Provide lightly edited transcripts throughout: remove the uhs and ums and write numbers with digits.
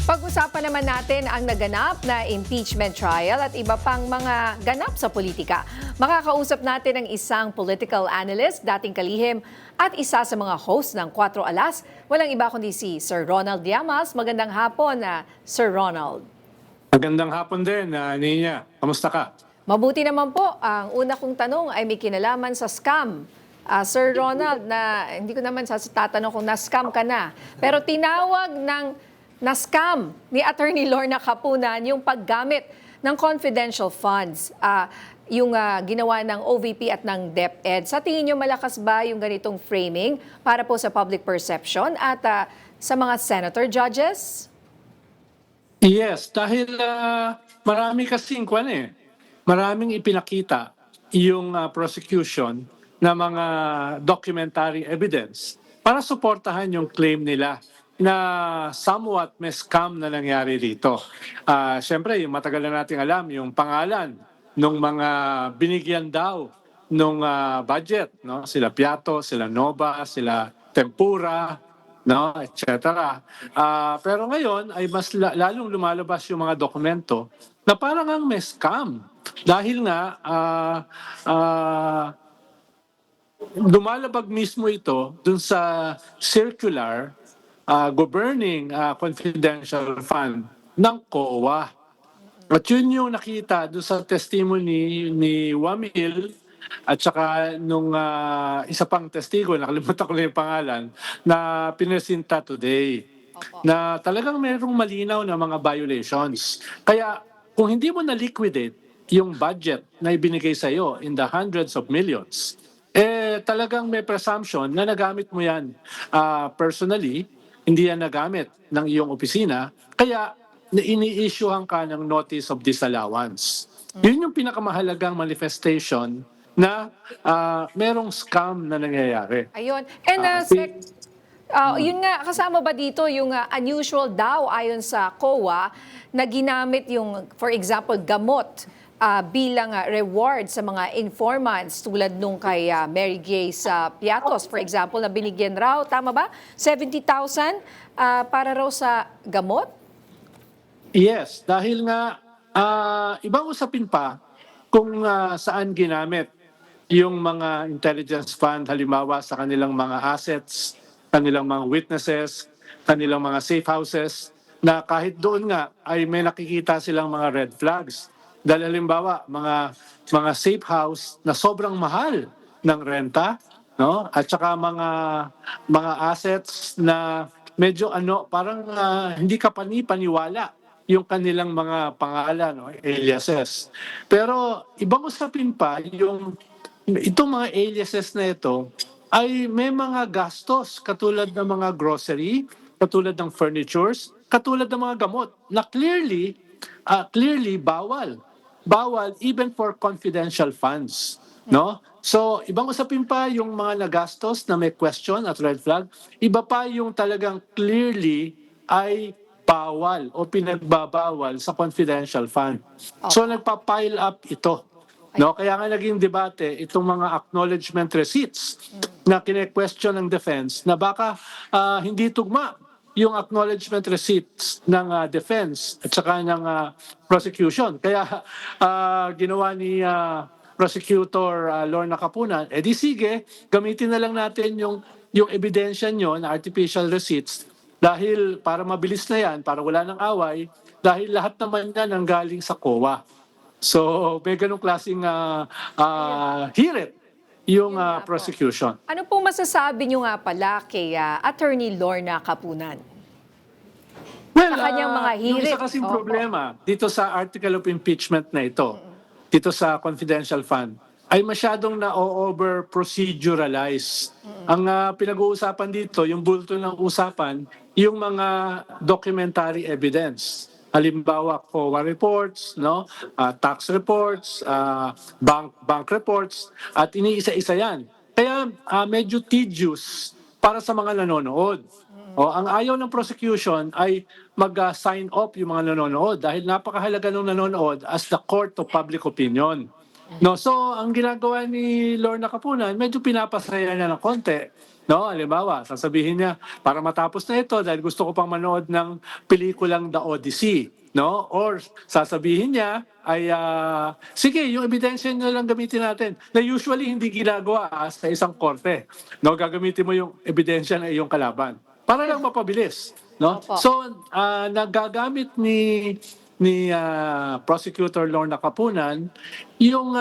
Pag-usapan naman natin ang naganap na impeachment trial at iba pang mga ganap sa politika. Makakausap natin ang isang political analyst, dating kalihim, at isa sa mga host ng 4 Alas. Walang iba kundi si Sir Ronald Llamas. Magandang hapon, Sir Ronald. Magandang hapon din, Nina. Kamusta ka? Mabuti naman po. Ang una kong tanong ay may kinalaman sa scam. Sir Ronald, na hindi ko naman tatanong kung na-scam ka na. Pero tinawag ng na-scam ni Attorney Lorna Capunan yung paggamit ng confidential funds. Yung ginawa ng OVP at ng DepEd. Sa tingin nyo, malakas ba yung ganitong framing para po sa public perception at sa mga senator judges? Yes, dahil marami kasing maraming ipinakita yung prosecution na mga documentary evidence para suportahan yung claim nila na somewhat may scam na nangyari dito. Siyempre, yung matagal na nating alam, yung pangalan ng mga binigyan daw nung budget, no? Sila Piato, sila Nova, sila Tempura, no, etc. Pero ngayon ay mas lalong lumalabas yung mga dokumento na parang ang may scam. Dahil nga, lumalabag mismo ito dun sa circular governing confidential fund ng COA. At yun yung nakita doon sa testimony ni Wamil at saka nung isa pang testigo, nakalimutan ko na yung pangalan, na pinesinta today. Opo. Na talagang mayroong malinaw na mga violations. Kaya kung hindi mo na-liquidate yung budget na ibinigay sa iyo in the hundreds of millions, talagang may presumption na nagamit mo yan personally, hindi yan nagamit ng iyong opisina, kaya ini-issuehan ka ng notice of disallowance. Yun yung pinakamahalagang manifestation na merong scam na nangyayari. Ayun. And yun nga, kasama ba dito yung unusual daw ayon sa COA na ginamit yung, for example, gamot bilang reward sa mga informants tulad nung kay Mary Grace Piatos, for example, na binigyan raw, tama ba? 70,000 para raw sa gamot? Yes, dahil nga ibang usapin pa kung saan ginamit yung mga intelligence fund, halimbawa sa kanilang mga assets, kanilang mga witnesses, kanilang mga safe houses, na kahit doon nga ay may nakikita silang mga red flags. Dahil halimbawa, mga safe house na sobrang mahal ng renta, no? At saka mga assets na medyo parang hindi ka paniwala yung kanilang mga pangalan, no? Aliases. Pero ibang usapin pa yung itong mga aliases na ito ay may mga gastos katulad ng mga grocery, katulad ng furnitures, katulad ng mga gamot na clearly bawal. Bawal even for confidential funds, no? So, ibang usapin pa yung mga nagastos na may question at red flag, iba pa yung talagang clearly ay bawal o pinagbabawal sa confidential fund. So, nagpa-pile up ito. No, kaya nga naging debate itong mga acknowledgement receipts na kine-question ng defense na baka hindi tugma yung acknowledgement receipts ng defense at saka ng prosecution. Kaya ginawa ni Prosecutor Lorna Capunan, di sige, gamitin na lang natin yung ebidensya nyo na artificial receipts dahil para mabilis na yan, para wala ng away, dahil lahat naman yan ang galing sa COA. So, may ganong klaseng hirit yung prosecution. Ano pong masasabi nyo nga pala kay Attorney Lorna Capunan? Well, Sa kanyang mga yung hirit. isa kasing Opo. problema dito sa article of impeachment na ito, dito sa confidential fund, ay masyadong na-over proceduralize. Ang pinag-uusapan dito, yung bulto ng usapan, yung mga documentary evidence. Halimbawa, COA reports, no? Tax reports, bank reports, at iniisa-isa yan. Kaya medyo tedious para sa mga nanonood. Ang ayaw ng prosecution ay mag-sign off yung mga nanonood dahil napakahalaga ng nanonood as the court of public opinion. No, so ang ginagawa ni Lorna Capunan, medyo pinapasaya niya ng konti No, halimbawa, sasabihin niya, para matapos na ito dahil gusto ko pang manood ng pelikulang The Odyssey. No? Or sasabihin niya ay, sige, yung ebidensya nyo lang gamitin natin. Na usually hindi ginagawa sa isang korte. No? Gagamitin mo yung ebidensya ng iyong kalaban. Para lang mapabilis. No? Opo. So, nagagamit ni Prosecutor Lorna Capunan yung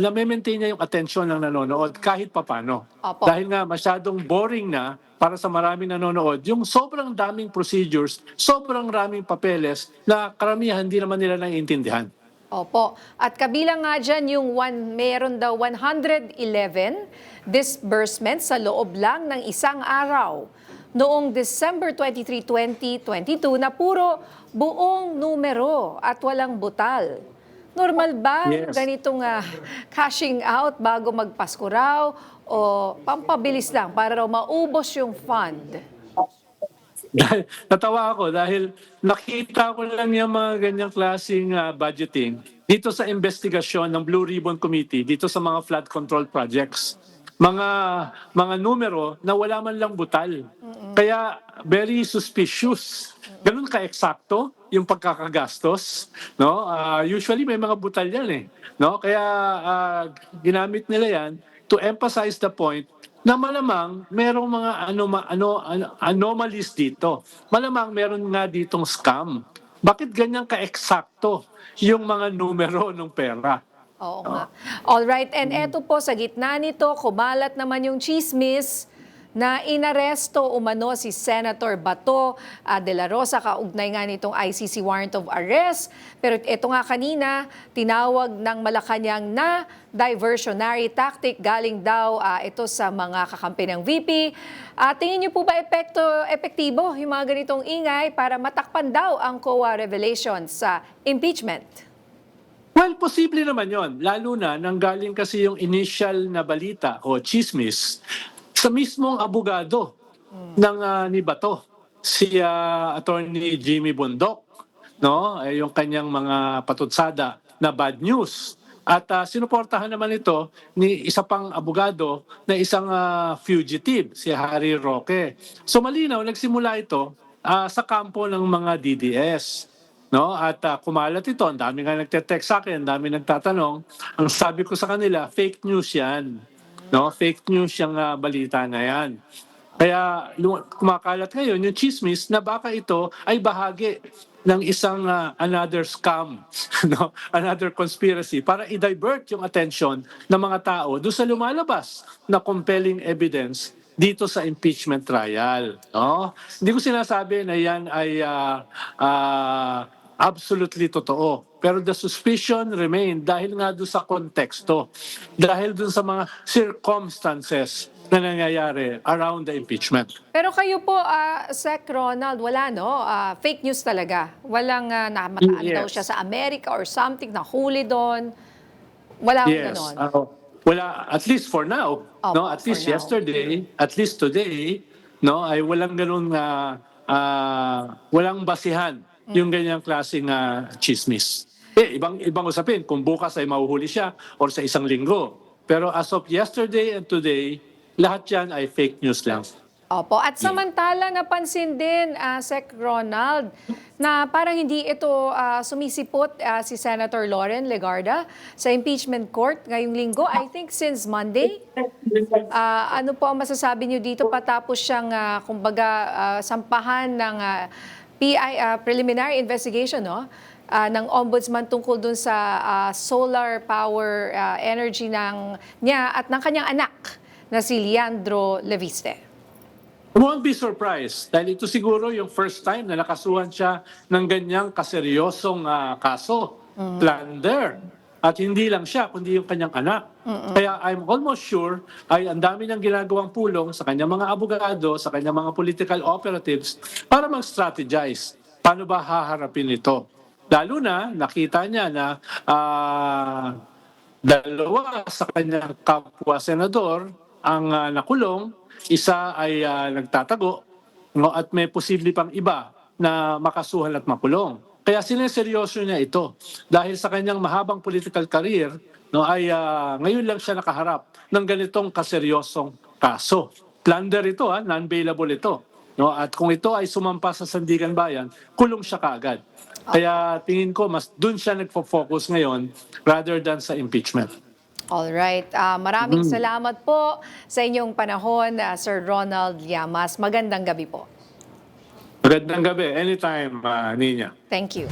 na-maintain niya yung atensyon ng nanonood kahit papano. Opo. Dahil nga masyadong boring na para sa maraming nanonood, yung sobrang daming procedures, sobrang raming papeles na karamihan hindi naman nila naiintindihan. Opo. At kabilang nga dyan yung meron daw 111 disbursements sa loob lang ng isang araw noong December 23, 2022 na puro buong numero at walang butal. Normal ba Yes. ganitong cashing out bago magpasko raw o pampabilis lang para raw maubos yung fund? Natawa ako dahil nakita ko lang yung mga ganyang klaseng budgeting dito sa investigasyon ng Blue Ribbon Committee dito sa mga flood control projects. Mga numero na wala man lang butal. Kaya very suspicious. Ganun ka-eksakto yung pagkakagastos, no? Usually may mga butal yan eh, no? Kaya ginamit nila yan to emphasize the point na malamang merong mga anomalies dito. Malamang meron nga ditong scam. Bakit ganyan ka-eksakto yung mga numero ng pera? Oo nga. Alright, and eto po sa gitna nito, kumalat naman yung chismis na inaresto umano si Senator Bato de la Rosa kaugnay nga nitong ICC warrant of arrest. Pero ito nga kanina, tinawag ng Malacanang na diversionary tactic galing daw ito sa mga kakampi ng VP. Tingin niyo po ba epektibo yung mga ganitong ingay para matakpan daw ang COA revelations sa impeachment? Well, posible naman yon. Lalo na nanggaling kasi yung initial na balita o chismis sa mismong abogado ng ni Bato, si Attorney Jimmy Bundok, no? Yung kanyang mga patutsada na bad news. At sinuportahan naman ito ni isa pang abogado na isang fugitive, si Harry Roque. So malinaw, nagsimula ito sa kampo ng mga DDS. No? At kumalat ito, ang dami nga nagte-text sa akin, ang dami nagtatanong. Ang sabi ko sa kanila, fake news yan. No? Fake news yung balita na yan. Kaya kumakalat ngayon yung chismis na baka ito ay bahagi ng isang another scam, no? Another conspiracy para i-divert yung attention ng mga tao doon sa lumalabas na compelling evidence dito sa impeachment trial. No? Hindi ko sinasabi na yan ay absolutely totoo. Pero the suspicion remain dahil nga doon sa konteksto, dahil doon sa mga circumstances na nangyayari around the impeachment. Pero kayo po, Sec Ronald, wala no? Fake news talaga. Walang namataan daw siya sa Amerika or something, nahuli doon. Wala akong Yes. ganon. Wala, at least for now, Opo, no, at for least now. yesterday, at least today, no, ay walang ganun walang basihan yung ganyang klaseng chismis. Ibang usapin kung bukas ay mahuhuli siya or sa isang linggo. Pero as of yesterday and today, lahat yan ay fake news lang. Opo. At samantala, napansin din, Sec Ronald, na parang hindi ito sumisipot si Senator Loren Legarda sa impeachment court ngayong linggo. I think since Monday. Ano po ang masasabi niyo dito patapos siyang, sampahan ng preliminary investigation, no? Ng ombudsman tungkol dun sa solar power energy niya at ng kanyang anak na si Leandro Leviste. Won't be surprised dahil ito siguro yung first time na nakasuhan siya ng ganyang kaseryosong kaso, plunder. At hindi lang siya, kundi yung kanyang anak. Kaya I'm almost sure ay ang dami niyang ginagawang pulong sa kanyang mga abogado, sa kanyang mga political operatives para mag-strategize. Paano ba haharapin ito? Lalo na, nakita niya na dalawa sa kanyang kapwa-senador ang nakulong, isa ay nagtatago, no, at may posible pang iba na makasuhan at makulong. Kaya sineseryoso niya ito dahil sa kanyang mahabang political career, no, ay ngayon lang siya nakaharap ng ganitong kaseryosong kaso. plunder ito, non-bailable ito. No? At kung ito ay sumampa sa Sandigan Bayan, kulong siya kaagad. Kaya tingin ko mas dun siya nagfo-focus ngayon rather than sa impeachment. Alright. Maraming salamat po sa inyong panahon, Sir Ronald Llamas. Magandang gabi po. Magandang gabi. Anytime, Nina. Thank you.